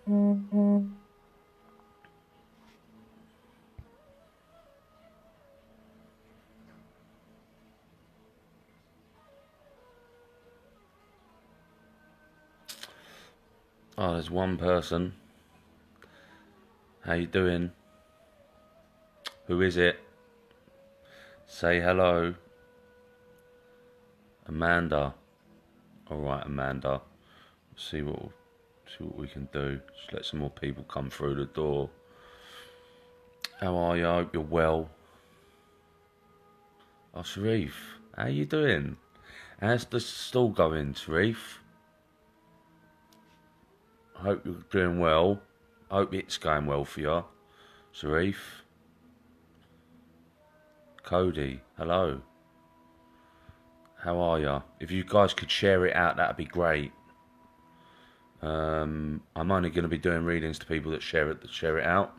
Oh, there's one person. How you doing? Who is it? Say hello. Amanda. Alright, Amanda. See what we can do. Just let some more people come through the door. How are you? I hope you're well. Oh, Sharif. How you doing? How's the stall going, Sharif? I hope you're doing well. I hope it's going well for you. Sharif. Cody. Hello. How are you? If you guys could share it out, that'd be great. I'm only going to be doing readings to people that share it out.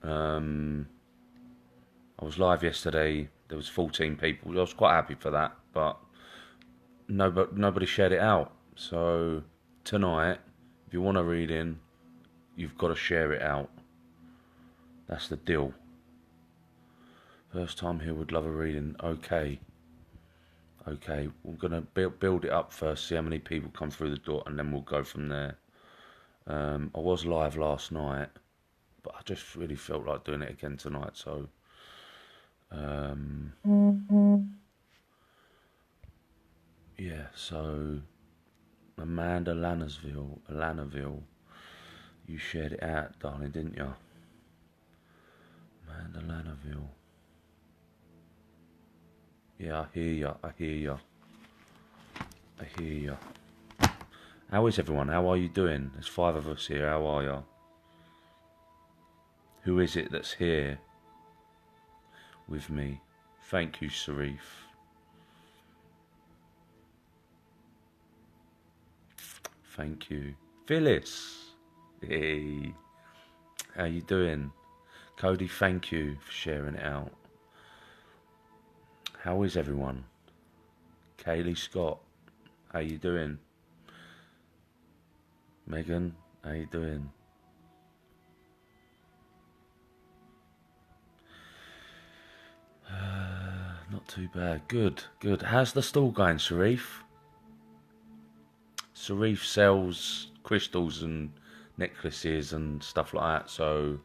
I was live yesterday. There was 14 people. I was quite happy for that, but nobody shared it out. So tonight, if you want a reading, you've got to share it out. That's the deal. First time here would love a reading. Okay, we're gonna build it up first. See how many people come through the door, and then we'll go from there. I was live last night, but I just really felt like doing it again tonight. So, yeah. So, Amanda Lanaville, you shared it out, darling, didn't you? Amanda Lanaville. Yeah, I hear you. How is everyone? How are you doing? There's 5 of us here. How are you? Who is it that's here with me? Thank you, Sharif. Thank you. Phyllis. Hey. How you doing? Cody, thank you for sharing it out. How is everyone? Kaylee Scott, how you doing? Megan, how you doing? Not too bad. Good. How's the stall going, Sharif? Sharif sells crystals and necklaces and stuff like that, so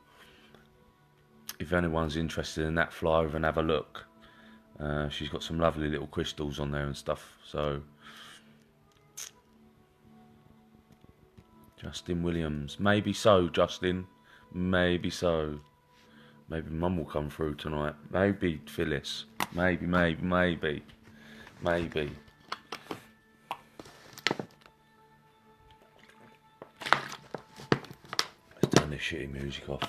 if anyone's interested in that, fly over and have a look. She's got some lovely little crystals on there and stuff, so... Justin Williams. Maybe so, Justin. Maybe so. Maybe Mum will come through tonight. Maybe Phyllis. Maybe. Let's turn this shitty music off.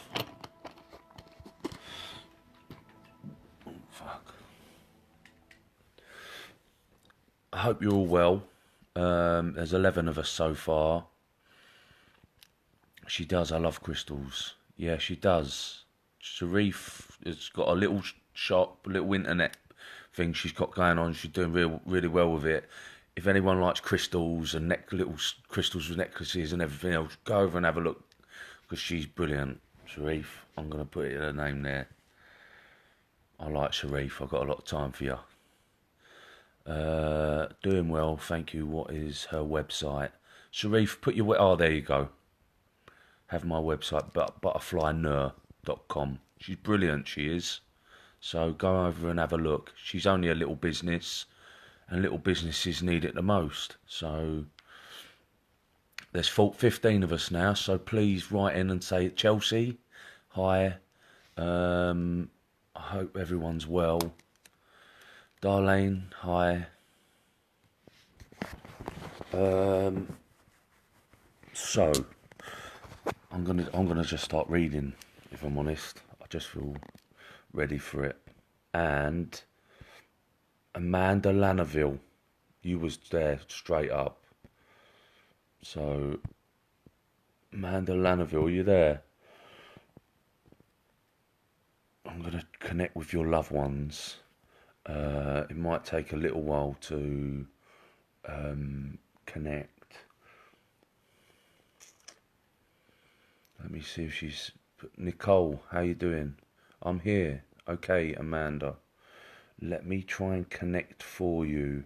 Oh, fuck. I hope you're all well. There's 11 of us so far. She does. I love crystals. Yeah, she does. Sharif has got a little shop, a little internet thing she's got going on. She's doing really well with it. If anyone likes crystals and little crystals with necklaces and everything else, go over and have a look because she's brilliant. Sharif, I'm going to put her name there. I like Sharif. I've got a lot of time for you. Doing well, thank you. What is her website? Sharif, put your... Oh, there you go. Have my website, butterflynur.com. She's brilliant, she is. So go over and have a look. She's only a little business, and little businesses need it the most. So there's 15 of us now, so please write in and say, Chelsea, hi. I hope everyone's well. Darlene, hi. So I'm gonna just start reading, if I'm honest. I just feel ready for it. And Amanda Lanaville, you was there straight up. So Amanda Lanaville, are you there? I'm gonna connect with your loved ones. It might take a little while to connect. me see if she's... Nicole, how you doing? I'm here. Okay, Amanda. Let me try and connect for you.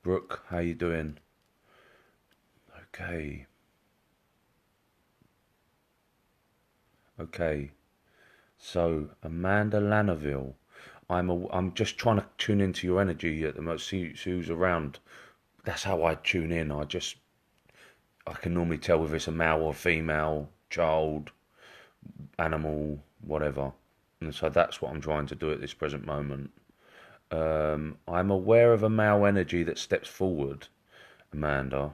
Brooke, how you doing? Okay. Okay. So, Amanda Lannerville. I'm just trying to tune into your energy at the moment, see who's around. That's how I tune in. I can normally tell if it's a male or female, child, animal, whatever. And so that's what I'm trying to do at this present moment. I'm aware of a male energy that steps forward, Amanda.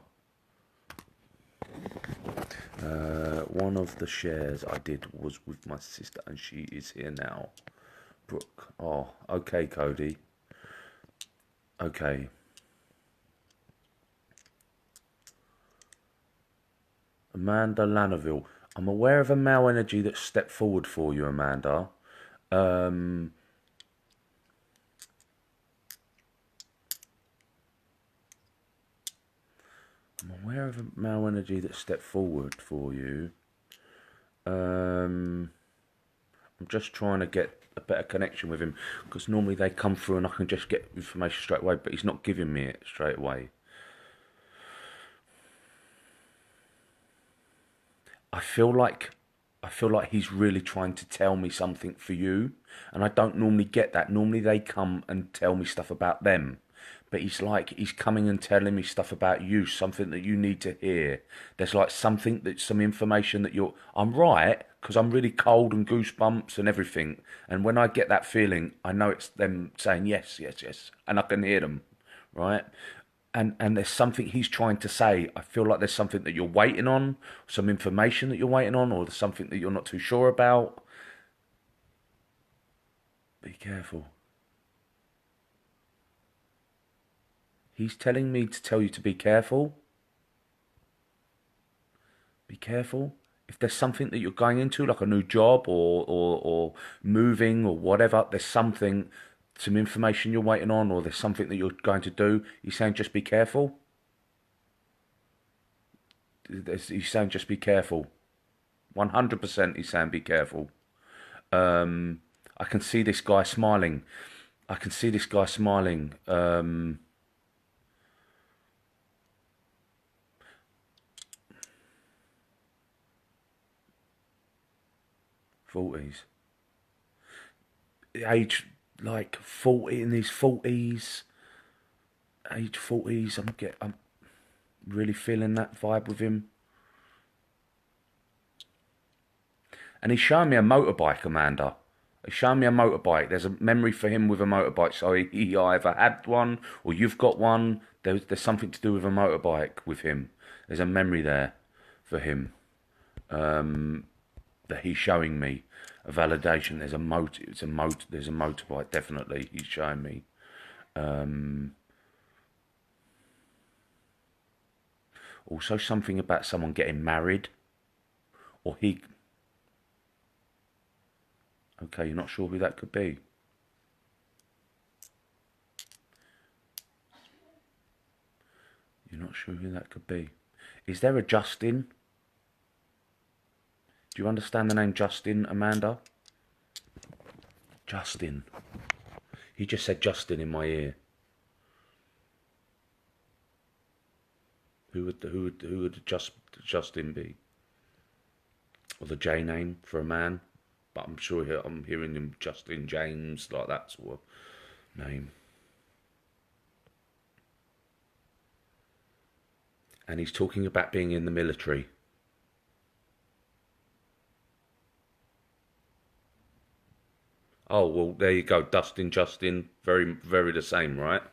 One of the shares I did was with my sister, and she is here now. Brooke. Oh, okay, Cody. Okay. Amanda Lannerville. I'm aware of a male energy that stepped forward for you, Amanda. I'm aware of a male energy that stepped forward for you. I'm just trying to get a better connection with him, because normally they come through and I can just get information straight away, but he's not giving me it straight away. I feel like he's really trying to tell me something for you, and I don't normally get that. Normally they come and tell me stuff about them, but he's coming and telling me stuff about you, something that you need to hear. There's like some information that I'm right, because I'm really cold and goosebumps and everything. And when I get that feeling, I know it's them saying yes, yes, yes, and I can hear them, right? And there's something he's trying to say. I feel like there's something that you're waiting on, some information that you're waiting on, or there's something that you're not too sure about. Be careful. He's telling me to tell you to be careful. Be careful. If there's something that you're going into, like a new job or moving or whatever, there's some information you're waiting on, or there's something that you're going to do, he's saying just be careful. He's saying just be careful. 100% he's saying be careful. I can see this guy smiling. I can see this guy smiling. 40s. Age like 40, in his 40s. Age 40s. I'm really feeling that vibe with him. And he's showing me a motorbike, Amanda. He's showing me a motorbike. There's a memory for him with a motorbike. So he either had one or you've got one. There's something to do with a motorbike with him. There's a memory there for him that he's showing me. A validation. There's a motorbike. Definitely, he's showing me. Also, something about someone getting married, or he. Okay, you're not sure who that could be. You're not sure who that could be. Is there a Justin? Do you understand the name Justin, Amanda? Justin. He just said Justin in my ear. Who would Justin be? Or the J name for a man? But I'm sure I'm hearing him Justin James, like that sort of name. And he's talking about being in the military. Oh, well, there you go. Dustin, Justin, very, very the same, right?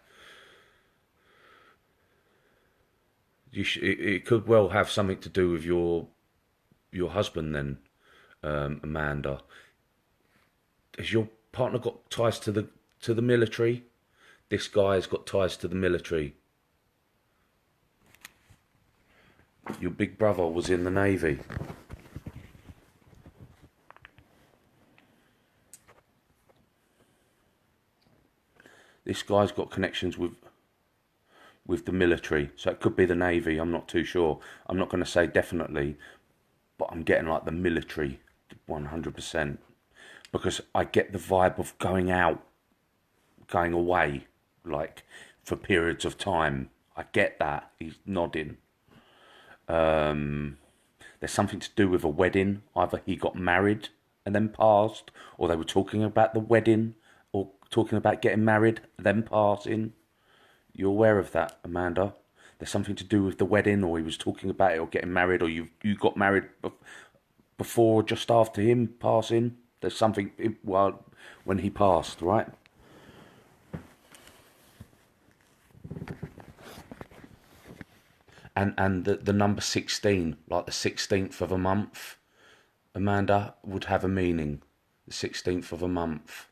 It could well have something to do with your husband then, Amanda. Has your partner got ties to the military? This guy's got ties to the military. Your big brother was in the Navy. This guy's got connections with with the military. So it could be the Navy, I'm not too sure. I'm not going to say definitely, but I'm getting like the military 100%. Because I get the vibe of going out, going away, like for periods of time. I get that. He's nodding. There's something to do with a wedding. Either he got married and then passed, or they were talking about the wedding, or talking about getting married, then passing. You aware of that, Amanda? There's something to do with the wedding, or he was talking about it, or getting married, or you got married before or just after him passing. There's something, well, when he passed, right? And the number 16, like the 16th of a month, Amanda, would have a meaning. The 16th of a month.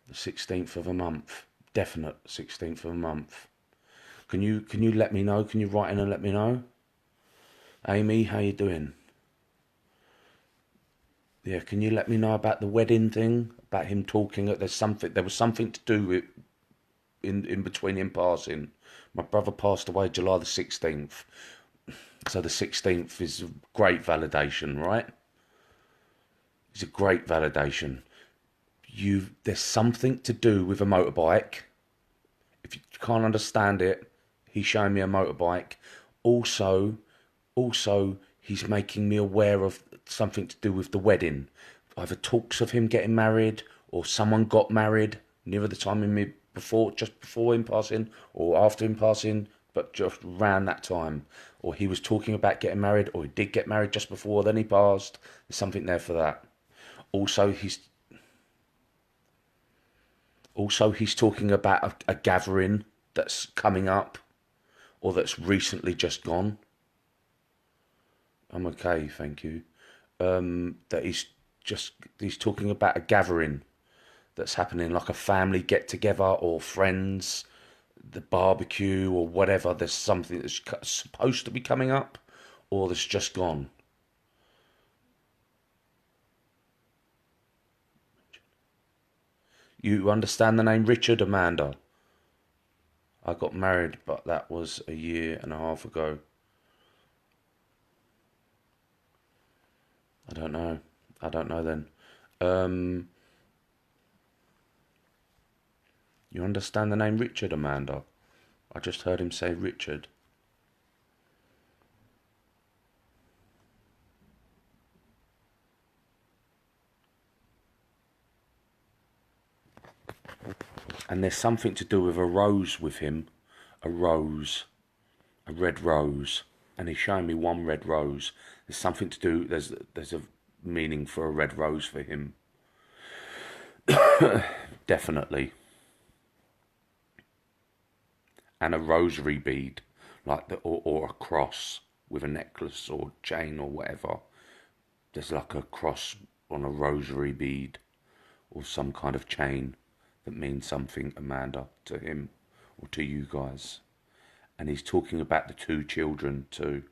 The 16th of a month. Definite 16th of a month. Can you let me know? Can you write in and let me know? Amy, how you doing? Yeah, can you let me know about the wedding thing? About him talking, there was something to do with in between him passing. My brother passed away July the 16th. So the 16th is a great validation, right? It's a great validation. There's something to do with a motorbike. If you can't understand it, he's showing me a motorbike. Also, he's making me aware of something to do with the wedding. Either talks of him getting married, or someone got married near the time just before him passing, or after him passing, but just around that time. Or he was talking about getting married, or he did get married just before, then he passed. There's something there for that. Also, he's talking about a gathering that's coming up, or that's recently just gone. I'm okay, thank you. That he's talking about a gathering that's happening, like a family get together or friends, the barbecue or whatever. There's something that's supposed to be coming up, or that's just gone. You understand the name Richard, Amanda? I got married, but that was a year and a half ago. I don't know. I don't know then. You understand the name Richard, Amanda? I just heard him say Richard. And there's something to do with a rose with him. A rose. A red rose. And he's showing me one red rose. There's something to do, there's a meaning for a red rose for him. Definitely. And a rosary bead, or a cross with a necklace or chain or whatever. There's like a cross on a rosary bead or some kind of chain that means something, Amanda, to him or to you guys. And he's talking about the two children too.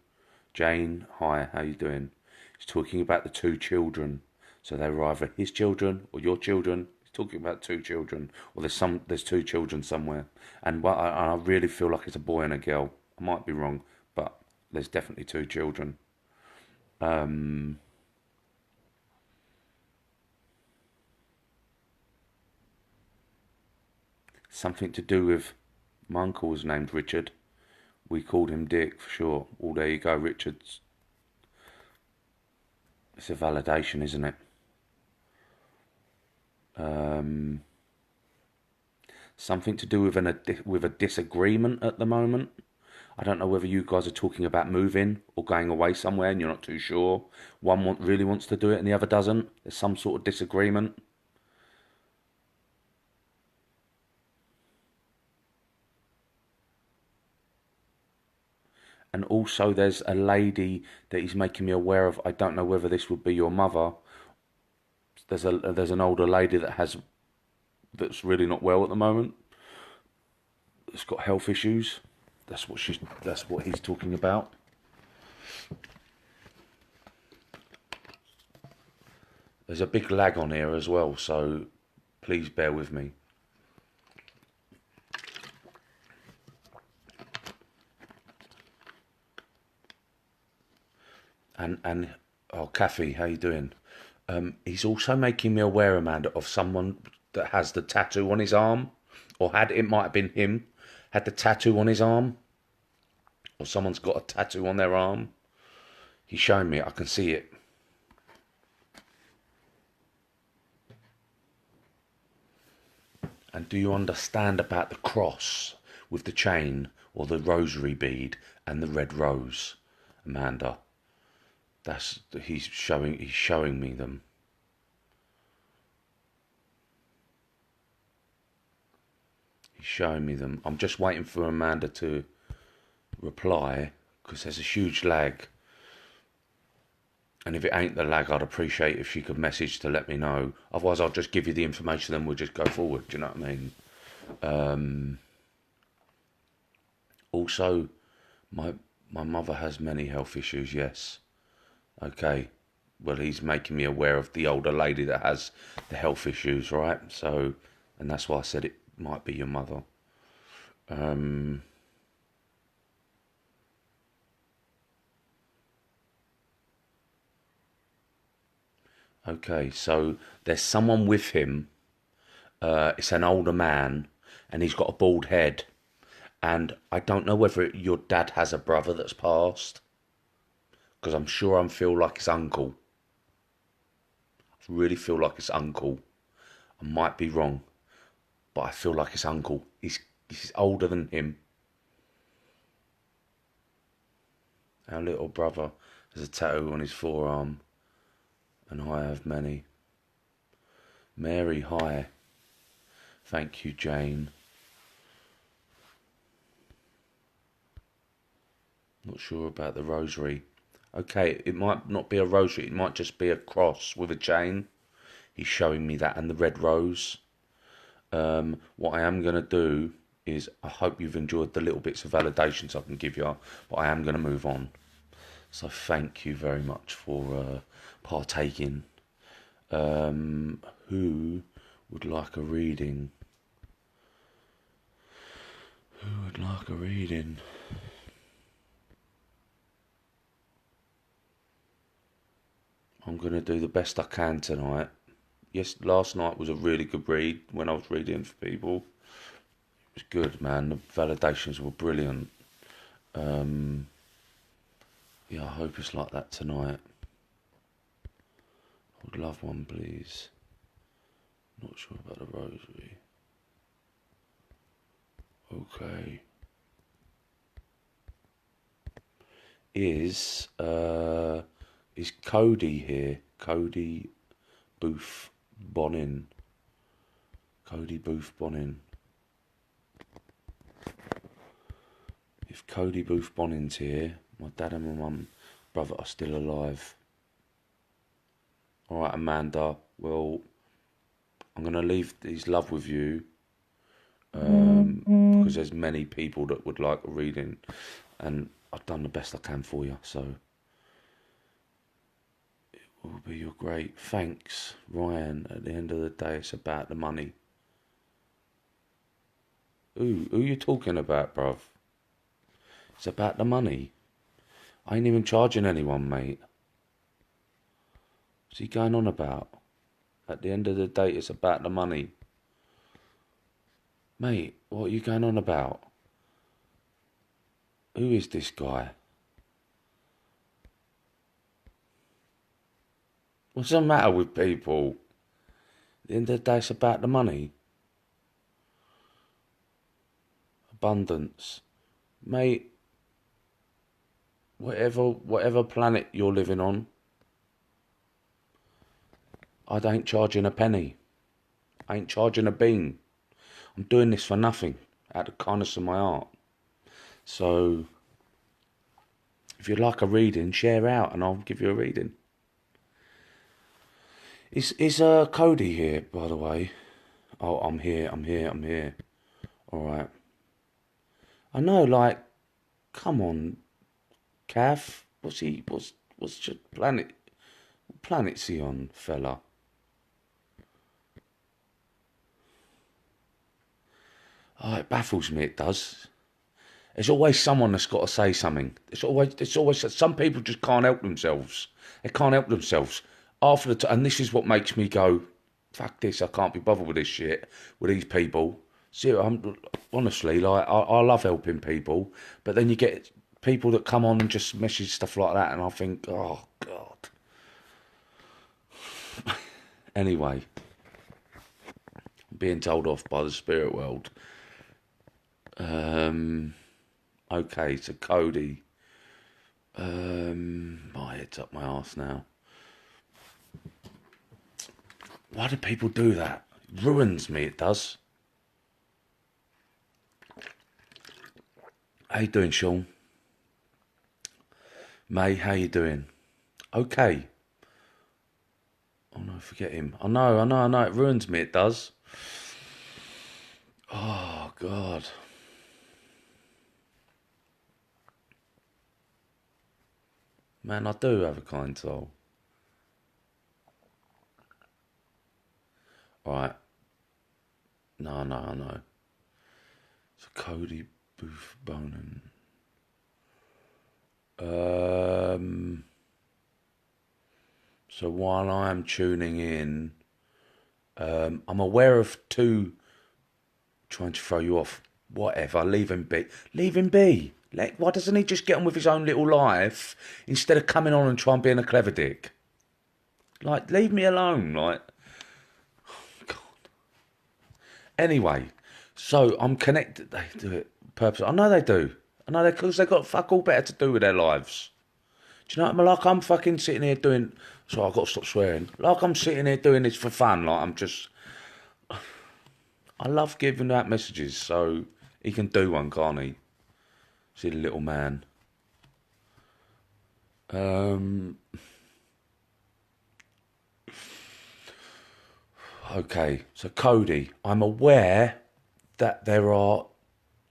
Jane, hi, how you doing? He's talking about the two children. So they were either his children or your children. He's talking about two children, or there's two children somewhere. And I really feel like it's a boy and a girl. I might be wrong, but there's definitely two children. Something to do with my uncle was named Richard. We called him Dick for sure. Oh, there you go, Richards. It's a validation, isn't it? Something to do with a disagreement at the moment. I don't know whether you guys are talking about moving or going away somewhere and you're not too sure. One really wants to do it and the other doesn't. There's some sort of disagreement. And also there's a lady that he's making me aware of. I don't know whether this would be your mother. There's an older lady that's really not well at the moment. That's got health issues. That's what he's talking about. There's a big lag on here as well, so please bear with me. And oh, Kathy, how you doing? He's also making me aware, Amanda, of someone that has the tattoo on his arm, or had, it might have been him, had the tattoo on his arm, or someone's got a tattoo on their arm. He's showing me it. I can see it. And do you understand about the cross with the chain, or the rosary bead and the red rose, Amanda? That's he's showing me them. He's showing me them. I'm just waiting for Amanda to reply because there's a huge lag. And if it ain't the lag, I'd appreciate if she could message to let me know. Otherwise, I'll just give you the information and we'll just go forward. Do you know what I mean? Also, my mother has many health issues, yes. Okay. Well, he's making me aware of the older lady that has the health issues, right? So, and that's why I said it might be your mother. Okay, so there's someone with him. It's an older man, and he's got a bald head. And I don't know whether your dad has a brother that's passed, because I'm sure I feel like his uncle. I really feel like his uncle. I might be wrong, but I feel like his uncle. He's older than him. Our little brother has a tattoo on his forearm, and I have many. Mary, hi. Thank you, Jane. Not sure about the rosary. Okay, it might not be a rosary, it might just be a cross with a chain. He's showing me that, and the red rose. What I am going to do is, I hope you've enjoyed the little bits of validations I can give you, but I am going to move on. So thank you very much for partaking. Who would like a reading? Who would like a reading? I'm going to do the best I can tonight. Yes, last night was a really good read when I was reading for people. It was good, man. The validations were brilliant. Yeah, I hope it's like that tonight. I would love one, please. Not sure about the rosary. Okay. Is Cody here? Cody Booth Bonin. Cody Booth Bonin. If Cody Booth Bonin's here, my dad and my mum, brother are still alive. Alright, Amanda, well, I'm going to leave his love with you, because there's many people that would like a reading, and I've done the best I can for you, so it will be your great thanks, Ryan. At the end of the day, it's about the money. Who you talking about, bruv? It's about the money. I ain't even charging anyone, mate. What's he going on about? At the end of the day, it's about the money. Mate, what are you going on about? Who is this guy? What's the matter with people? At the end of the day, it's about the money. Abundance. Mate, whatever planet you're living on, I ain't charging a penny. I ain't charging a bean. I'm doing this for nothing, out of the kindness of my heart. So, if you'd like a reading, share out and I'll give you a reading. Is Cody here, by the way? Oh, I'm here. Alright. I know, like, come on, Cav. What's your planet? What planet's he on, fella? Oh, it baffles me, it does. There's always someone that's got to say something. It's always some people just can't help themselves. They can't help themselves. And this is what makes me go, fuck this, I can't be bothered with this shit, with these people. See, honestly, like, I love helping people, but then you get people that come on and just message stuff like that, and I think, oh, God. Anyway, being told off by the spirit world. Okay, so Cody. My head's up my arse now. Why do people do that? It ruins me, it does. How you doing, Sean? May, how you doing? Okay. Oh no, forget him. I know, it ruins me, it does. Oh, God. Man, I do have a kind soul. Alright. No, I know. So Cody Booth Bonin. So while I'm tuning in, I'm aware of two trying to throw you off. Whatever, leave him be. Leave him be. Why doesn't he just get on with his own little life instead of coming on and trying being a clever dick? Like, leave me alone. Like, oh, God. Anyway, so I'm connected. They do it purposely. I know they do. I know because they've got fuck all better to do with their lives. Do you know what I mean? Like, I'm fucking sitting here doing. So I've got to stop swearing. Like, I'm sitting here doing this for fun. Like, I'm just. I love giving out messages, so he can do one, can't he? See the little man. Okay, so Cody, I'm aware that there are.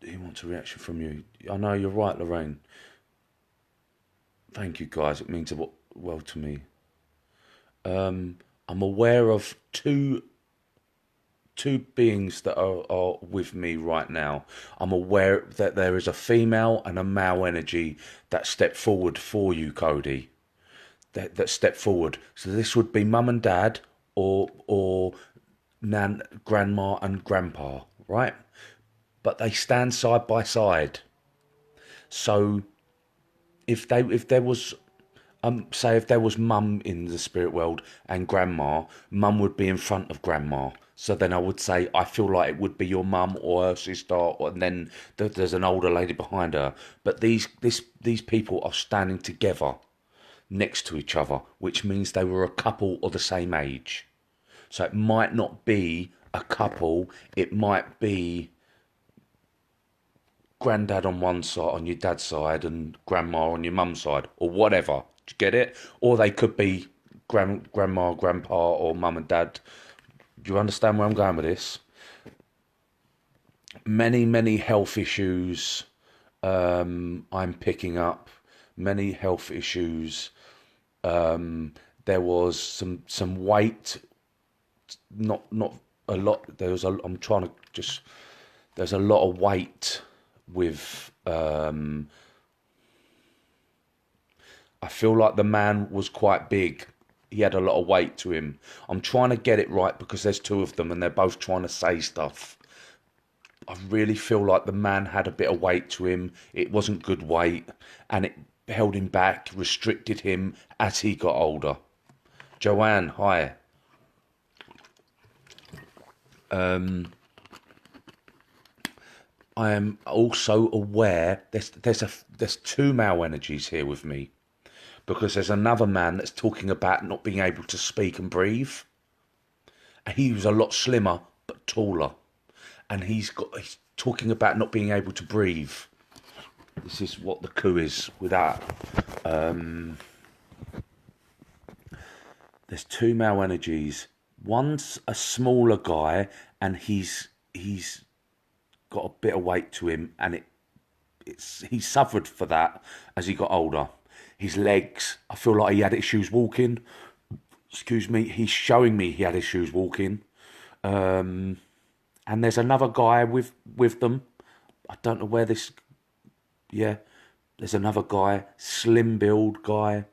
He wants a reaction from you. I know you're right, Lorraine. Thank you, guys. It means well to me. I'm aware of two beings that are with me right now. I'm aware that there is a female and a male energy that step forward for you, Cody. That step forward. So this would be mum and dad, or nan, grandma and grandpa, right? But they stand side by side. So if there was say if there was mum in the spirit world and grandma, mum would be in front of grandma. So then I would say, I feel like it would be your mum or her sister, and then there's an older lady behind her. But these people are standing together next to each other, which means they were a couple or the same age. So it might not be a couple, it might be granddad on one side, on your dad's side, and grandma on your mum's side, or whatever. Do you get it? Or they could be grandma, grandpa, or mum and dad. Do you understand where I'm going with this? Many health issues. I'm picking up many health issues. There was some weight, not a lot. There's a lot of weight with. I feel like the man was quite big. He had a lot of weight to him. I'm trying to get it right because there's two of them and they're both trying to say stuff. I really feel like the man had a bit of weight to him. It wasn't good weight and it held him back, restricted him as he got older. Joanne, hi. I am also aware there's two male energies here with me. Because there's another man that's talking about not being able to speak and breathe. And he was a lot slimmer, but taller. And he's talking about not being able to breathe. This is what the coup is with that. There's two male energies. One's a smaller guy, and he's got a bit of weight to him, and he suffered for that as he got older. His legs, I feel like he had issues walking. Excuse me, he's showing me he had issues walking. And there's another guy with them. I don't know where this Yeah, there's another guy, slim build guy,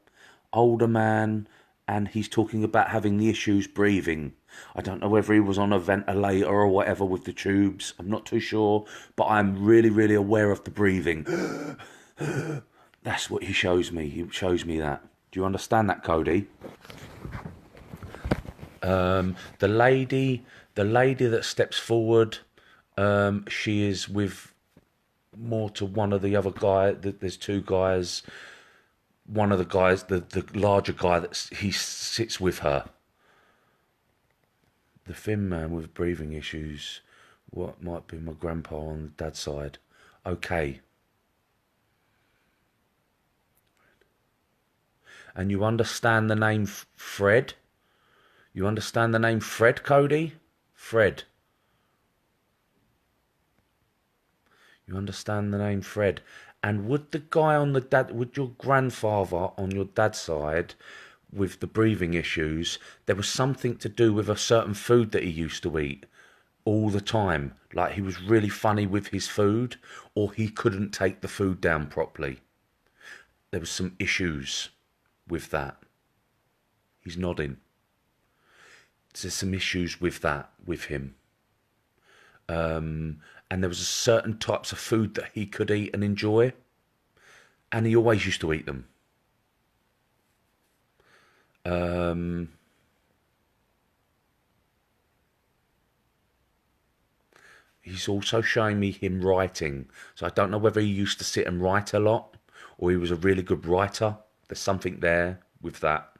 older man, and he's talking about having the issues breathing. I don't know whether he was on a ventilator or whatever with the tubes. I'm not too sure, but I'm really, really aware of the breathing. That's what he shows me. He shows me that. Do you understand that, Cody? The lady that steps forward, she is with more to one of the other guy. There's two guys. One of the guys, the larger guy, he sits with her. The thin man with breathing issues. What might be my grandpa on the dad's side. Okay. And you understand the name Fred? You understand the name Fred, Cody? Fred. You understand the name Fred? And would the guy on the dad, would your grandfather on your dad's side with the breathing issues, there was something to do with a certain food that he used to eat all the time? Like he was really funny with his food, or he couldn't take the food down properly. There was some issues with that. He's nodding. There's some issues with that with him. And there was a certain types of food that he could eat and enjoy, and he always used to eat them. He's also showing me him writing, so I don't know whether he used to sit and write a lot, or he was a really good writer. There's something there with that.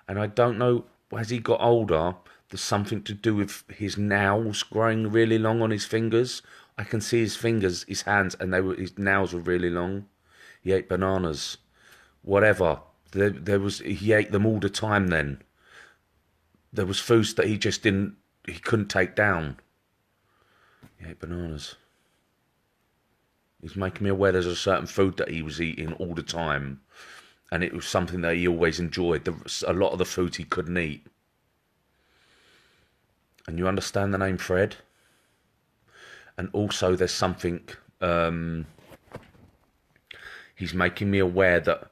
And I don't know, as he got older, there's something to do with his nails growing really long on his fingers. I can see his fingers, his hands, and his nails were really long. He ate bananas, whatever. He ate them all the time. Then there was foods that he couldn't take down. He ate bananas. He's making me aware there's a certain food that he was eating all the time, and it was something that he always enjoyed. A lot of the foods he couldn't eat. And you understand the name Fred? And also there's something, he's making me aware that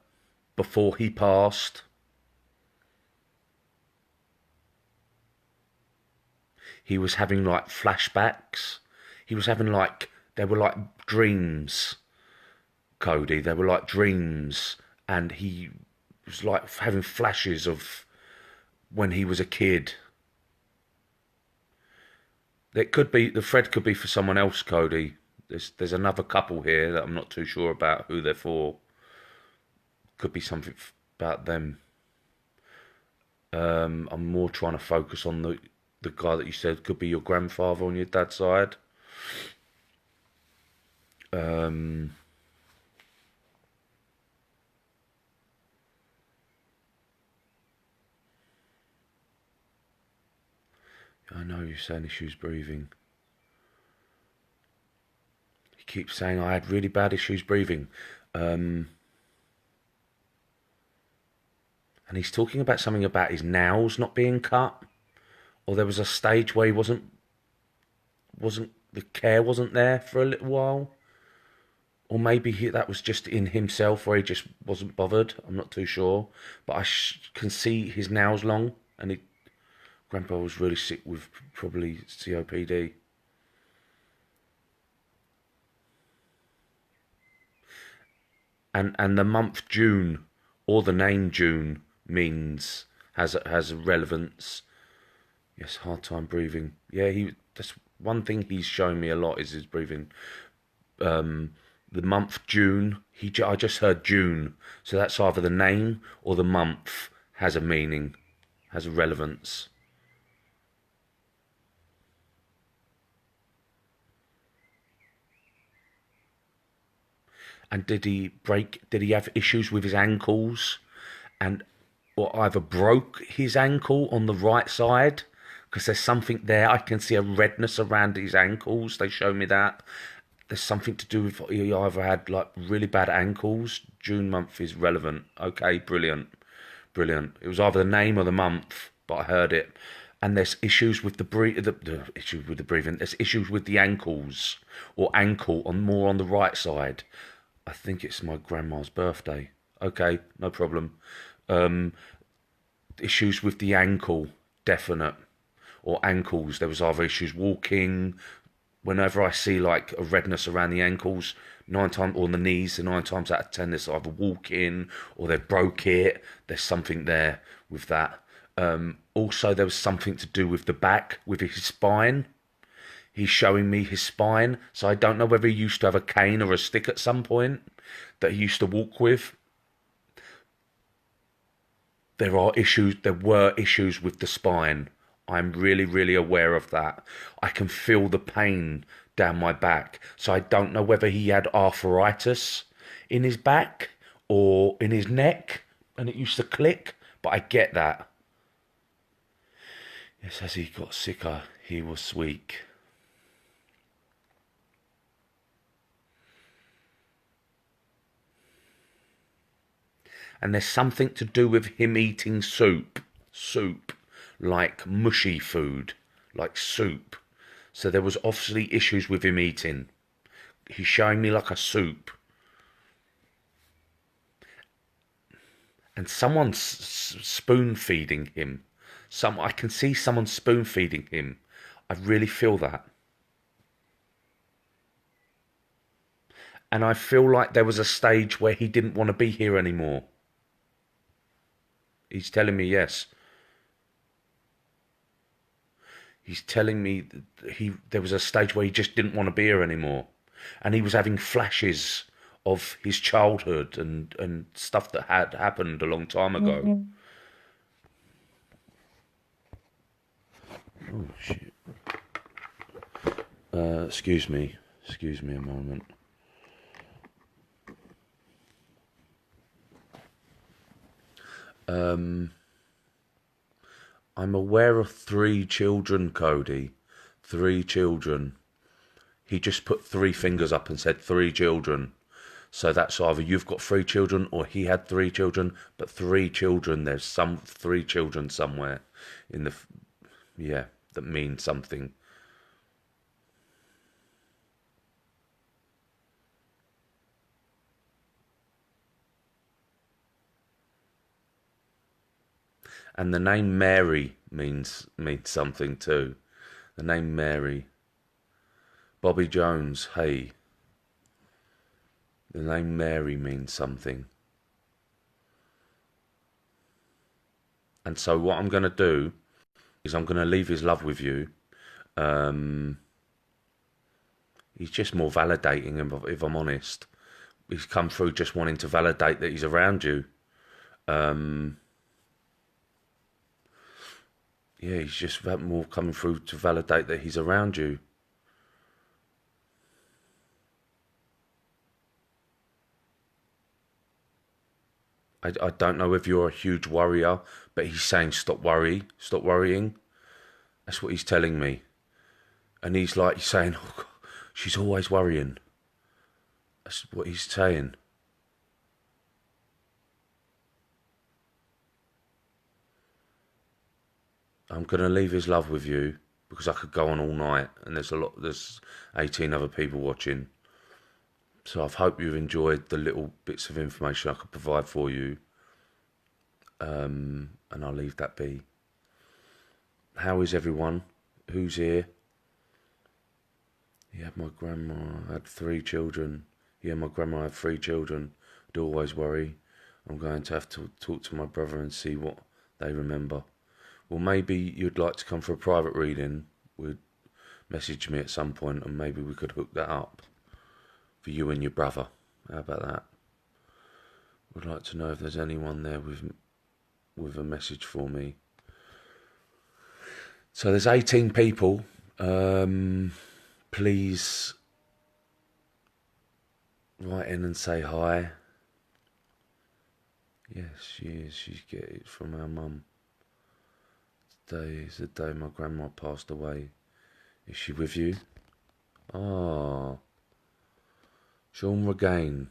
before he passed, he was having like flashbacks. He was having they were like dreams, Cody. They were like dreams. And he was like having flashes of when he was a kid. The Fred could be for someone else, Cody. There's another couple here that I'm not too sure about who they're for. Could be something about them. I'm more trying to focus on the guy that you said could be your grandfather on your dad's side. I know you're saying issues breathing. He keeps saying I had really bad issues breathing. And he's talking about something about his nails not being cut. Or there was a stage where he wasn't the care wasn't there for a little while. Or maybe that was just in himself where he just wasn't bothered. I'm not too sure. But I can see his nails long, and Grandpa was really sick with probably COPD. And the month June, or the name June, has a relevance. Yes, hard time breathing. Yeah, that's one thing he's shown me a lot is his breathing. The month June, I just heard June, so that's either the name or the month has a meaning, has a relevance. And did he have issues with his ankles, or either broke his ankle on the right side? Because there's something there. I can see a redness around his ankles. They show me that. There's something to do with he either had like really bad ankles. June month is relevant. Okay, brilliant. It was either the name or the month, but I heard it. and there's issues with the issues with the breathing. There's issues with the ankles or ankle on more on the right side. I think it's my grandma's birthday. Okay, no problem. Issues with the ankle, definite, or ankles. There was either issues walking. Whenever I see like a redness around the ankles, 9 times, or the knees, 9 times out of 10, there's either walking or they broke it. There's something there with that. Also, there was something to do with the back, with his spine. He's showing me his spine, so I don't know whether he used to have a cane or a stick at some point that he used to walk with. There were issues with the spine. I'm really, really aware of that. I can feel the pain down my back. So I don't know whether he had arthritis in his back or in his neck and it used to click, but I get that. Yes, as he got sicker, he was weak. And there's something to do with him eating soup, like mushy food, like soup. So there was obviously issues with him eating. He's showing me like a soup. And someone's spoon feeding him. I can see someone spoon feeding him. I really feel that. And I feel like there was a stage where he didn't want to be here anymore. He's telling me yes. He's telling me that there was a stage where he just didn't want to be here anymore. And he was having flashes of his childhood and stuff that had happened a long time ago. Mm-hmm. Oh, shit. Excuse me a moment. I'm aware of 3 children, Cody. 3 children. He just put 3 fingers up and said 3 children. So that's either you've got 3 children or he had 3 children, but 3 children. There's 3 children somewhere in the, yeah, that means something. And the name Mary means something too. The name Mary. Bobby Jones, hey. The name Mary means something. And so what I'm going to do is I'm going to leave his love with you. He's just more validating him, if I'm honest. He's come through just wanting to validate that he's around you. Yeah, he's just more coming through to validate that he's around you. I don't know if you're a huge worrier, but he's saying stop worrying. That's what he's telling me. And he's saying, oh, God, she's always worrying. That's what he's saying. I'm going to leave his love with you because I could go on all night and there's 18 other people watching. So I hope you've enjoyed the little bits of information I could provide for you. And I'll leave that be. How is everyone? Who's here? Yeah, my grandma had 3 children. Yeah, my grandma had 3 children. I'd always worry. I'm going to have to talk to my brother and see what they remember. Well, maybe you'd like to come for a private reading. Would message me at some point and maybe we could hook that up for you and your brother. How about that? Would like to know if there's anyone there with a message for me. So there's 18 people. Please write in and say hi. Yes, she is. She's getting it from our mum. Today is the day my grandma passed away. Is she with you? Ah, Sean Regain.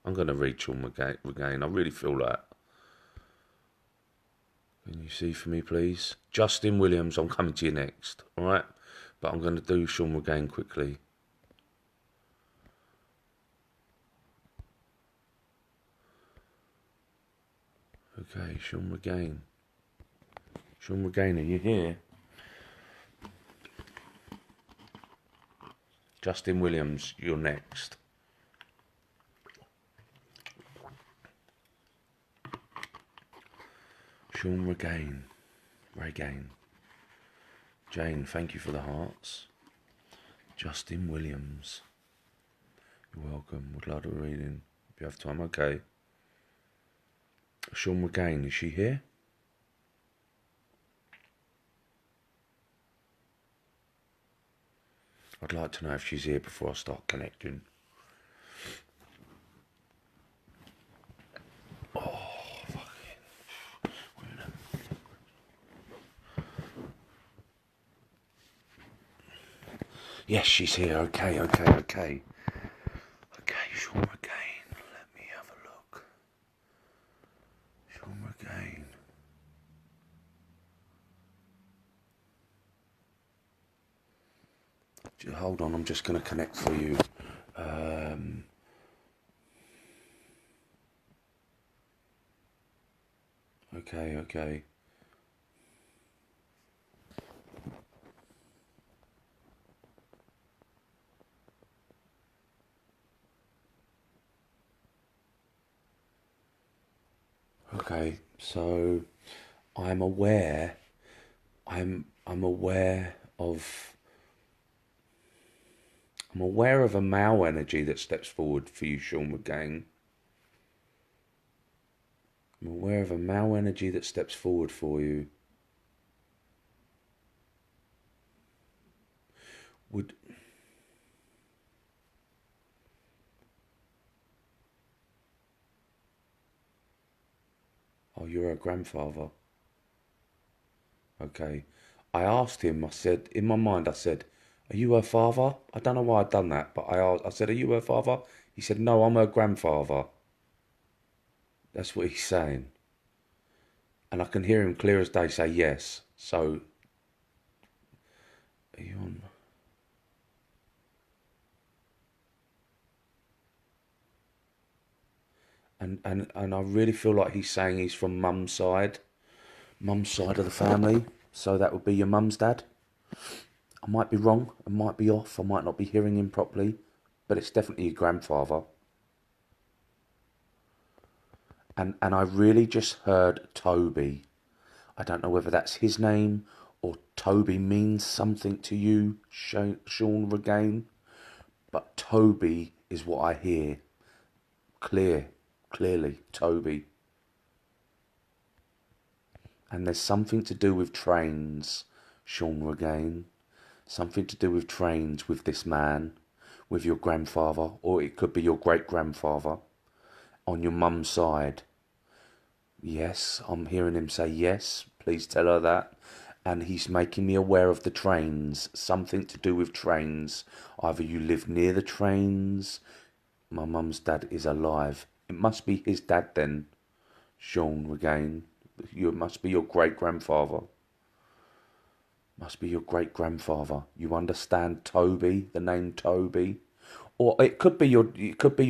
I'm going to read Sean Regain. I really feel that. Can you see for me, please? Justin Williams, I'm coming to you next, alright? But I'm going to do Sean Regain quickly. Okay, Sean Regain. Sean Regain, are you here? Justin Williams, you're next. Sean Regain. Jane, thank you for the hearts. Justin Williams. You're welcome. Would like a reading if you have time. Okay. Sean Regain, is she here? I'd like to know if she's here before I start connecting. Oh, fucking. Yes, she's here. Okay. Okay, Sean Regain. Let me have a look. Sean Regain. Hold on, I'm just going to connect for you. Okay. Okay, so I'm aware of a male energy that steps forward for you, Sean Regain. I'm aware of a male energy that steps forward for you. Oh, you're her grandfather. Okay. I asked him, I said, in my mind, I said, are you her father? I don't know why I'd done that, but I said, are you her father? He said, no, I'm her grandfather. That's what he's saying. And I can hear him clear as day say yes. So, are you on? And I really feel like he's saying he's from mum's side of the family. So that would be your mum's dad. I might be wrong, I might be off, I might not be hearing him properly, but it's definitely your grandfather. And I really just heard Toby. I don't know whether that's his name or Toby means something to you, Sean Regain, but Toby is what I hear. Clearly, Toby. And there's something to do with trains, Sean Regain. Something to do with trains with this man, with your grandfather, or it could be your great-grandfather on your mum's side. Yes, I'm hearing him say yes, please tell her that. And he's making me aware of the trains, something to do with trains. Either you live near the trains, my mum's dad is alive. It must be his dad then, Sean Regain. It must be your great-grandfather. Must be your great-grandfather. You understand Toby, the name Toby? Or it could be your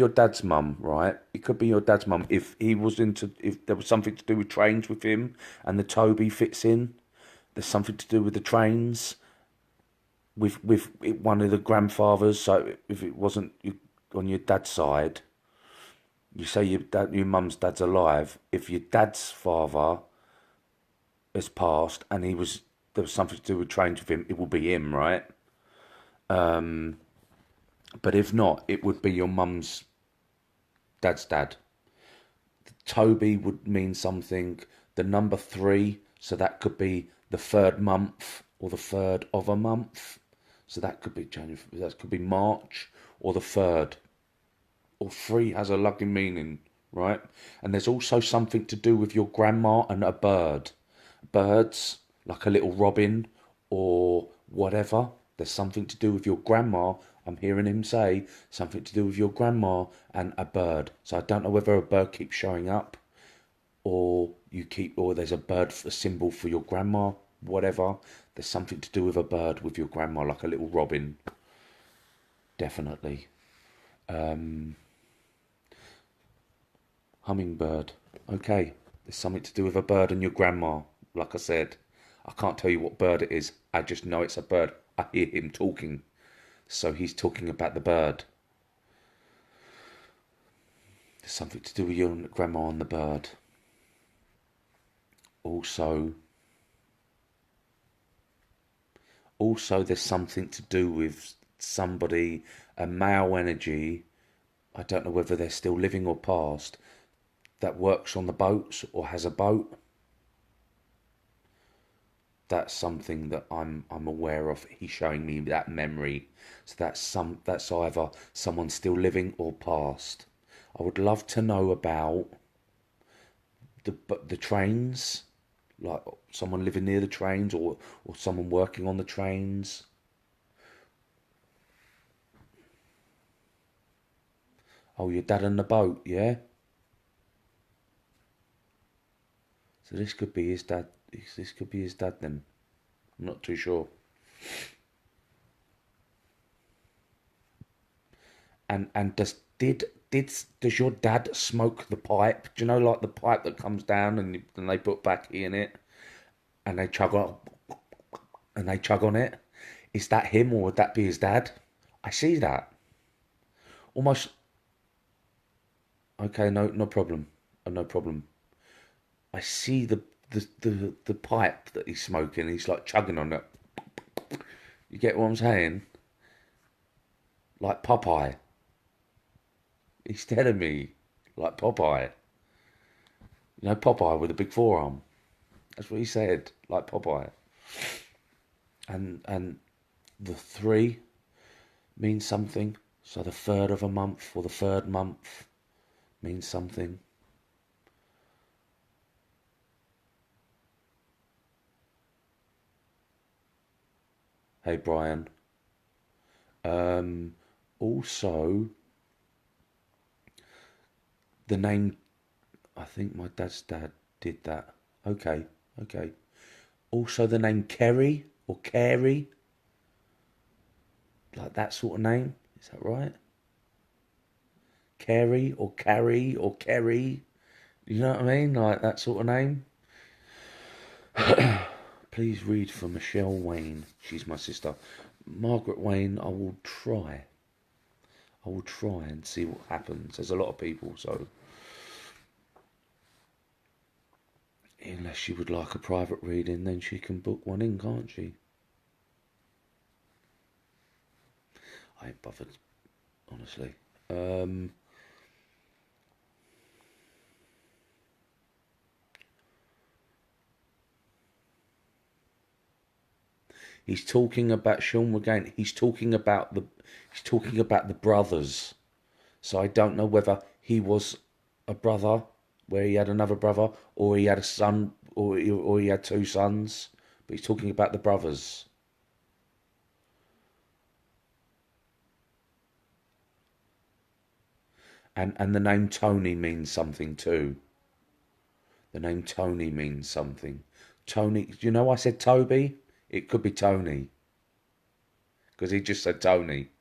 dad's mum, right? It could be your dad's mum if there was something to do with trains with him and the Toby fits in. There's something to do with the trains with one of the grandfathers. So if it wasn't on your dad's side, you say your mum's dad's alive. If your dad's father has passed and there was something to do with trains with him, it will be him, right? But if not, it would be your mum's dad's dad. Toby would mean something. The number 3, so that could be the 3rd month or the 3rd of a month. So that could be January, that could be March or the 3rd. Or 3 has a lucky meaning, right? And there's also something to do with your grandma and a bird. Birds, like a little robin or whatever. There's something to do with your grandma. I'm hearing him say something to do with your grandma and a bird. So I don't know whether a bird keeps showing up or you keep, or there's a bird, a symbol for your grandma, whatever. There's something to do with a bird with your grandma, like a little robin. Definitely. Hummingbird. Okay. There's something to do with a bird and your grandma. Like I said, I can't tell you what bird it is. I just know it's a bird. I hear him talking. So he's talking about the bird. There's something to do with your grandma and the bird. Also, there's something to do with somebody, a male energy. I don't know whether they're still living or past, that works on the boats or has a boat. That's something that I'm aware of. He's showing me that memory. So that's either someone still living or past. I would love to know about the trains, like someone living near the trains, or someone working on the trains. Oh, your dad on the boat, yeah. So this could be his dad. This could be his dad then. I'm not too sure. And does your dad smoke the pipe? Do you know, like the pipe that comes down and they put backy in it and they chug on it? Is that him or would that be his dad? I see that almost. Okay, no problem, no problem. I see the pipe that he's smoking. He's like chugging on it. You get what I'm saying? Like Popeye. He's telling me like Popeye. You know Popeye with a big forearm. That's what he said, like Popeye. And the three means something. So the third of a month or the third month means something. Hey Brian. Also, the name. I think my dad's dad did that. Okay, okay. Also, the name Kerry or Carey, like that sort of name. Is that right? Carey or Carrie or Kerry. You know what I mean? Like that sort of name. Please read for Michelle Wayne. She's my sister. Margaret Wayne, I will try. I will try and see what happens. There's a lot of people, so unless she would like a private reading, then she can book one in, can't she? I ain't bothered, honestly. He's talking about Sean McGain. He's talking about the brothers. So I don't know whether he was a brother where he had another brother, or he had a son, or he had two sons. But he's talking about the brothers. And the name Tony means something too. The name Tony means something. Tony, you know I said Toby? It could be Tony. Because he just said Tony.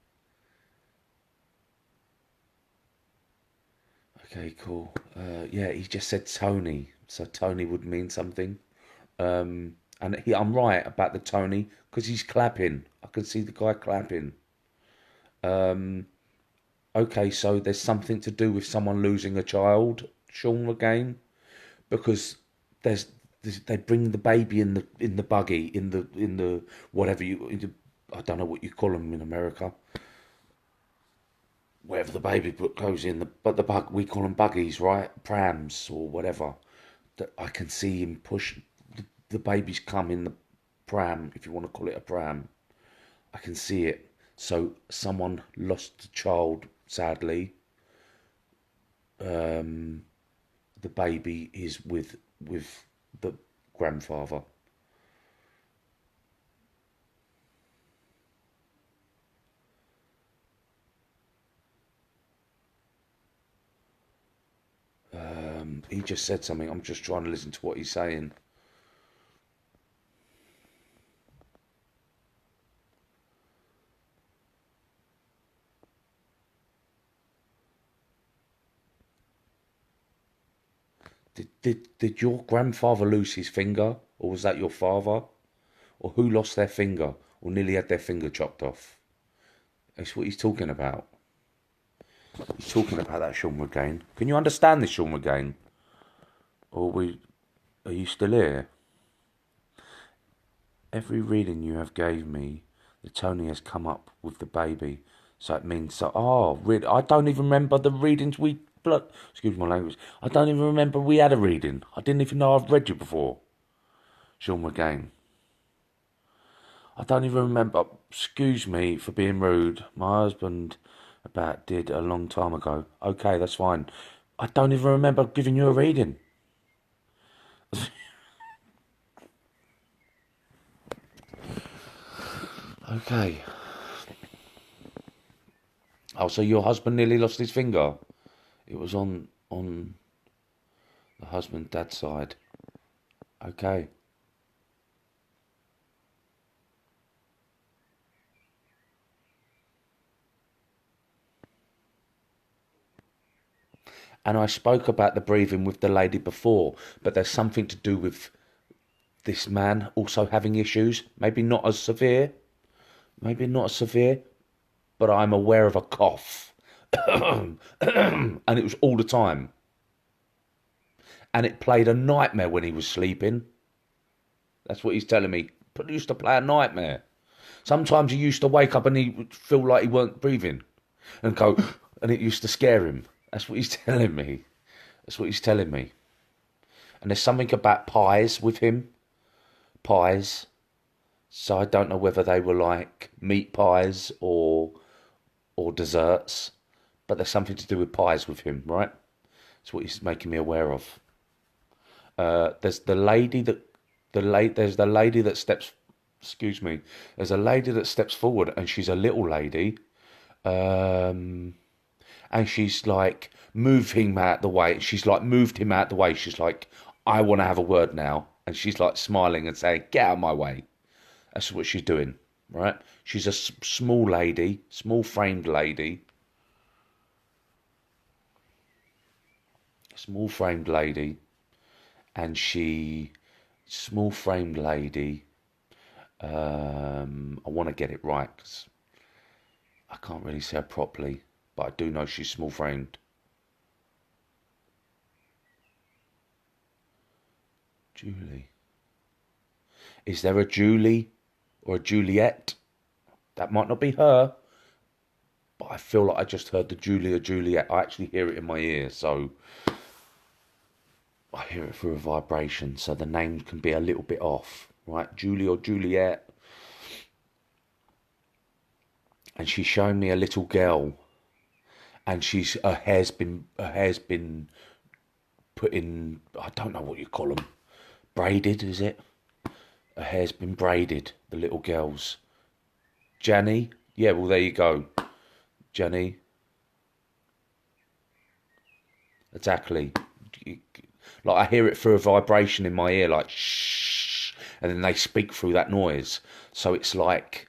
Okay, cool. Yeah, he just said Tony. So Tony would mean something. I'm right about the Tony because he's clapping. I can see the guy clapping. Okay, so there's something to do with someone losing a child, Sean again, because there's they bring the baby in the buggy in the whatever I don't know what you call them in America, wherever the baby goes in but the bug we call them buggies, right? Prams or whatever. That I can see him push the baby's come in the pram, if you want to call it a pram. I can see it. So someone lost a child, sadly. The baby is with the grandfather. he just said something. I'm just trying to listen to what he's saying. Did your grandfather lose his finger, or was that your father? Or who lost their finger, or nearly had their finger chopped off? That's what he's talking about. He's talking about that, Sean McGain. Can you understand this, Sean McGain? Are you still here? Every reading you have gave me, the Tony has come up with the baby. So it means, I don't even remember the readings excuse my language. I don't even remember we had a reading. I didn't even know I've read you before. Sean McGain. I don't even remember. Excuse me for being rude. My husband did a long time ago. Okay, that's fine. I don't even remember giving you a reading. Okay. Oh, so your husband nearly lost his finger? It was on the husband dad's side. Okay. And I spoke about the breathing with the lady before, but there's something to do with this man also having issues. Maybe not as severe, but I'm aware of a cough. And it was all the time. And it played a nightmare when he was sleeping. That's what he's telling me. But he used to play a nightmare. Sometimes he used to wake up and he would feel like he weren't breathing and go, and it used to scare him. That's what he's telling me. And there's something about pies with him. Pies. So I don't know whether they were like meat pies or desserts. But there's something to do with pies with him, right? That's what he's making me aware of. There's the lady that steps. Excuse me. There's a lady that steps forward, and she's a little lady, and she's like moved him out the way. She's like moved him out the way. She's like, I want to have a word now, and she's like smiling and saying, "Get out of my way." That's what she's doing, right? She's a small lady, small framed lady, and small framed lady. I want to get it right because I can't really say her properly, but I do know she's small framed. Julie. Is there a Julie or a Juliet? That might not be her, but I feel like I just heard the Julie or Juliet. I actually hear it in my ear, so I hear it through a vibration, so the name can be a little bit off, right? Julie or Juliet. And she's showing me a little girl, and her hair's been put in, I don't know what you call them, braided, is it? Her hair's been braided, the little girl's. Jenny? Yeah, well, there you go. Jenny. Exactly. Like, I hear it through a vibration in my ear, like, shh, and then they speak through that noise. So it's like,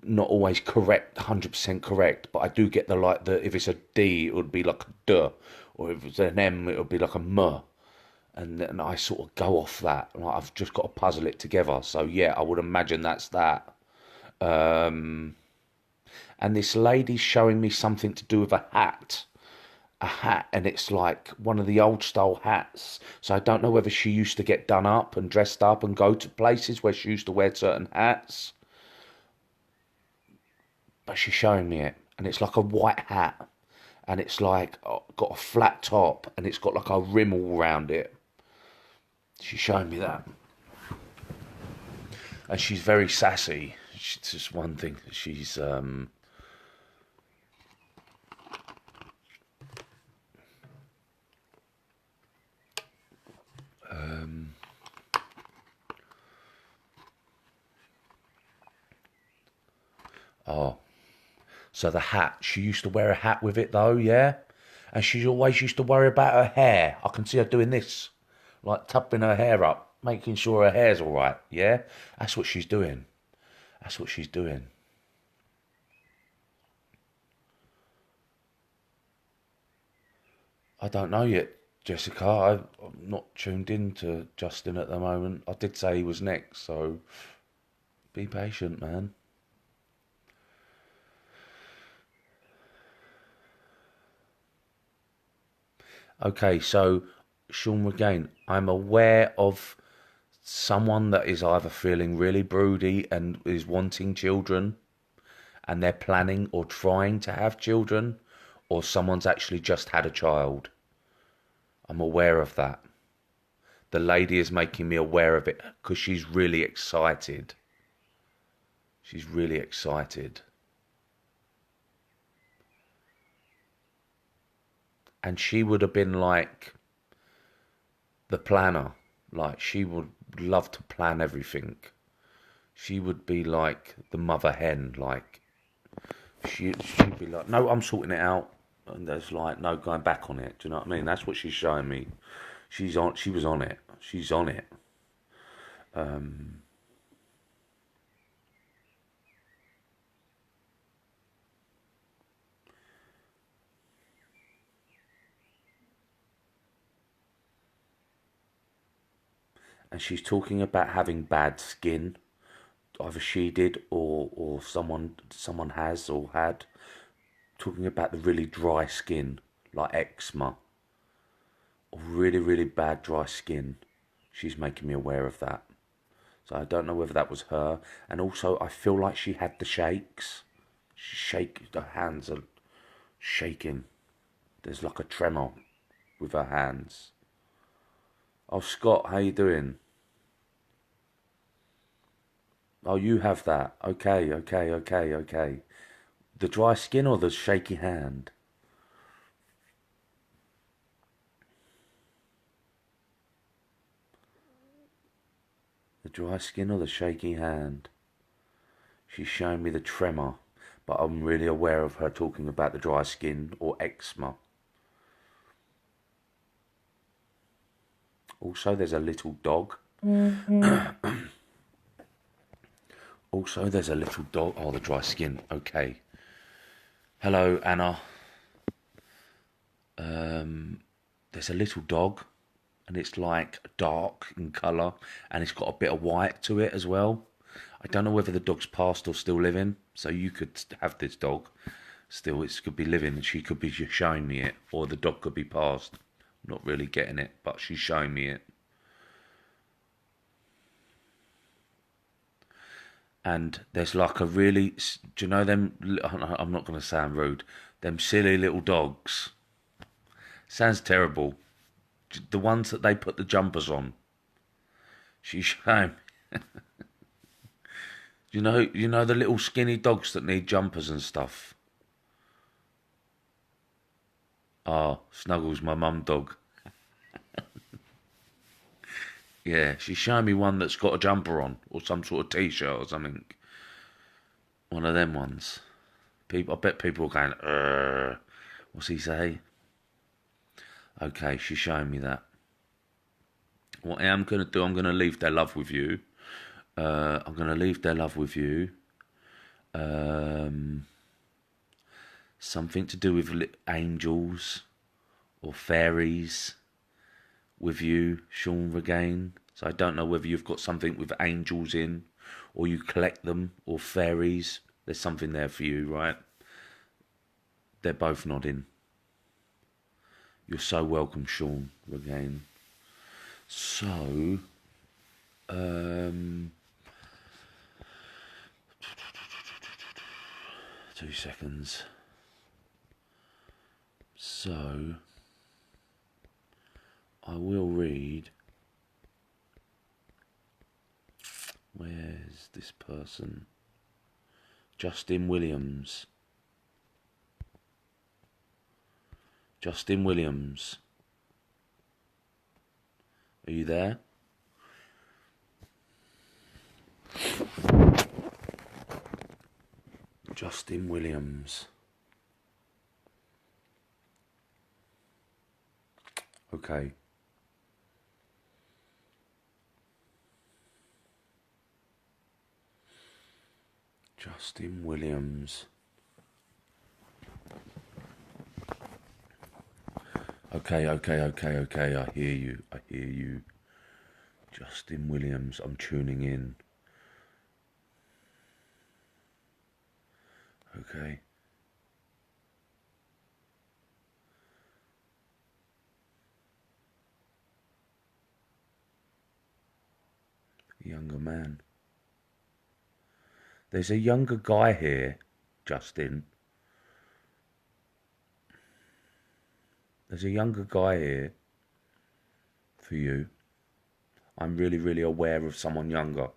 not always correct, 100% correct, but I do get if it's a D, it would be like a D, or if it's an M, it would be like a M. And then I sort of go off that. Like, I've just got to puzzle it together. So yeah, I would imagine that's that. And this lady's showing me something to do with a hat. And it's like one of the old style hats. So I don't know whether she used to get done up and dressed up and go to places where she used to wear certain hats. But she's showing me it. And it's like a white hat. And it's like got a flat top. And it's got like a rim all around it. She's showing me that. And she's very sassy. It's just one thing. She's so the hat, she used to wear a hat with it though, yeah? And she always used to worry about her hair. I can see her doing this, like tubbing her hair up, making sure her hair's all right. Yeah, that's what she's doing. That's what she's doing. I don't know yet, Jessica. I'm not tuned in to Justin at the moment. I did say he was next, so be patient, man. Okay, so Sean Regain, I'm aware of someone that is either feeling really broody and is wanting children, and they're planning or trying to have children, or someone's actually just had a child. I'm aware of that. The lady is making me aware of it because she's really excited. She's really excited. And she would have been like the planner. Like, she would love to plan everything. She would be like the mother hen. Like, she'd be like, no, I'm sorting it out. And there's like no going back on it. Do you know what I mean? That's what she's showing me. She was on it. She's on it. And she's talking about having bad skin. Either she did or someone has or had. Talking about the really dry skin, like eczema, or really, really bad dry skin. She's making me aware of that. So I don't know whether that was her. And also, I feel like she had the shakes. Her hands are shaking. There's like a tremor with her hands. Oh, Scott, how you doing? Oh, you have that. Okay, okay, okay, okay. The dry skin or the shaky hand? The dry skin or the shaky hand? She's showing me the tremor, but I'm really aware of her talking about the dry skin or eczema. Also, there's a little dog. Also, there's a little dog. Oh, the dry skin. Okay. Hello, Anna. There's a little dog, and it's like dark in colour, and it's got a bit of white to it as well. I don't know whether the dog's passed or still living, so you could have this dog still. It could be living, and she could be just showing me it, or the dog could be passed. I'm not really getting it, but she's showing me it. And there's like a really, do you know them? I'm not going to sound rude. Them silly little dogs. Sounds terrible. The ones that they put the jumpers on. She's showing. You know the little skinny dogs that need jumpers and stuff. Ah, Snuggles, my mum dog. Yeah, she's showing me one that's got a jumper on, or some sort of t-shirt or something. One of them ones. I bet people are going, what's he say? Okay, she's showing me that. What I am going to do, I'm going to leave their love with you. I'm going to leave their love with you. Something to do with angels or fairies with you, Sean Regain. So I don't know whether you've got something with angels in, or you collect them, or fairies. There's something there for you, right? They're both nodding. You're so welcome, Sean Regain. So, 2 seconds. So, I will read. Where's this person? Justin Williams. Justin Williams. Are you there? Justin Williams. Okay. Justin Williams. Okay. I hear you. I hear you. Justin Williams. I'm tuning in. Okay. Younger man. There's a younger guy here, Justin. There's a younger guy here for you. I'm really, really aware of someone younger.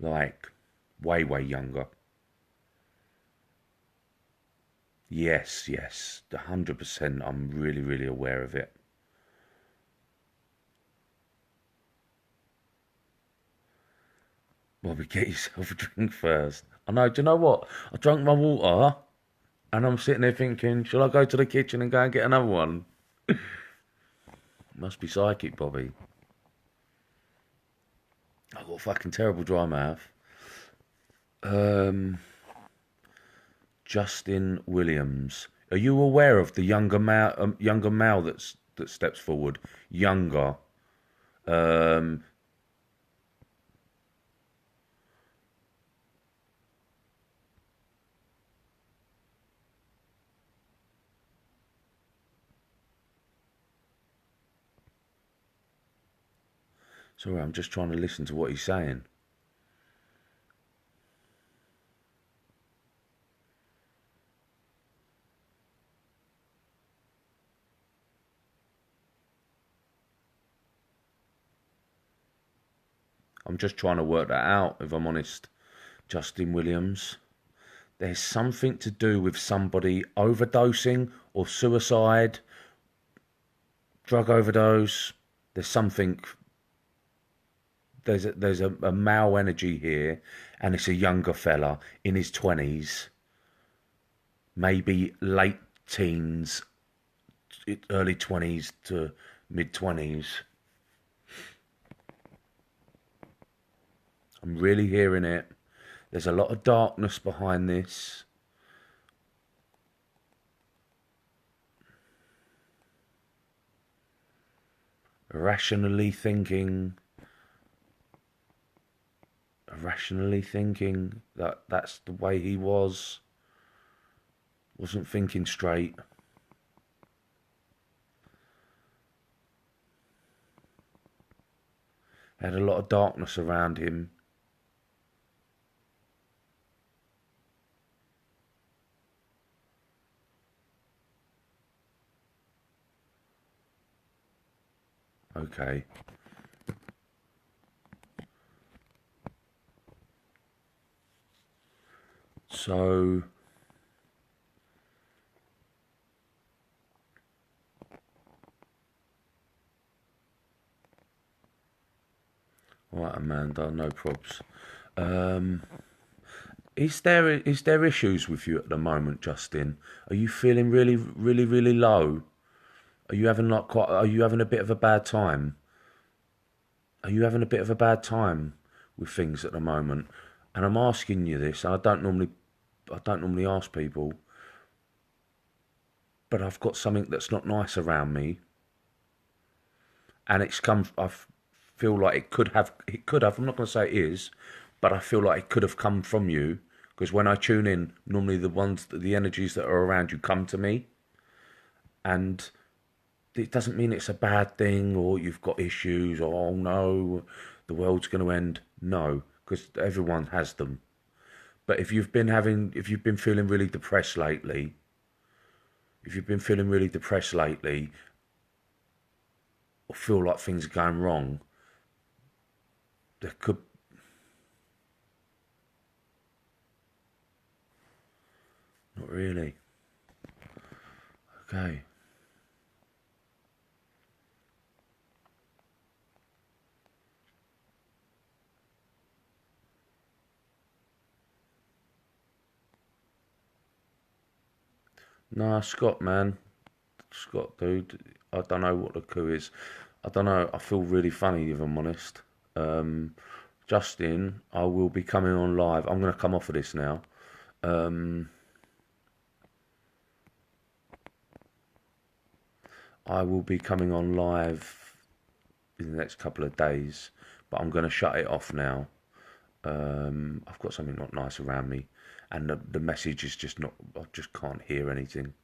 Like, way, way younger. Yes, 100%. I'm really, really aware of it. Bobby, get yourself a drink first. I know, do you know what? I drank my water and I'm sitting there thinking, shall I go to the kitchen and go and get another one? Must be psychic, Bobby. I've got a fucking terrible dry mouth. Um, Justin Williams. Are you aware of the younger male that steps forward? Younger. Um, Sorry, I'm just trying to listen to what he's saying. I'm just trying to work that out, if I'm honest. Justin Williams. There's something to do with somebody overdosing or suicide, drug overdose. There's something. There's a male energy here, and it's a younger fella in his 20s, maybe late teens, early 20s to mid 20s. I'm really hearing it. There's a lot of darkness behind this. Rationally thinking that that's the way he wasn't thinking straight. Had a lot of darkness around him. Okay. So all right, Amanda, no probs. Is there issues with you at the moment, Justin? Are you feeling really, really, really low? Are you having a bit of a bad time? Are you having a bit of a bad time with things at the moment? And I'm asking you this. I don't normally ask people, but I've got something that's not nice around me, and it's come. Feel like it could have. It could have. I'm not going to say it is, but I feel like it could have come from you because when I tune in, normally the energies that are around you come to me, and it doesn't mean it's a bad thing or you've got issues or oh no, the world's going to end. No, because everyone has them. But if you've been feeling really depressed lately, or feel like things are going wrong, there could. Not really. Okay. Nah, Scott, man. Scott, dude, I don't know what the coup is. I don't know. I feel really funny, if I'm honest. Um, Justin, I will be coming on live. I'm going to come off of this now. Um, I will be coming on live in the next couple of days, but I'm going to shut it off now. I've got something not nice around me, and the message is just not. I just can't hear anything.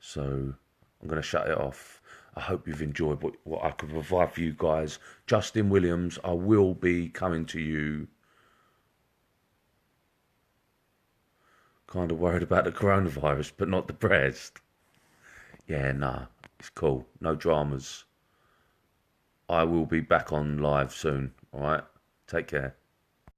So I'm going to shut it off. I hope you've enjoyed what I could provide for you guys. Justin Williams, I will be coming to you. Kind of worried about the coronavirus, but not depressed. Yeah, nah, it's cool. No dramas. I will be back on live soon. All right. Take care.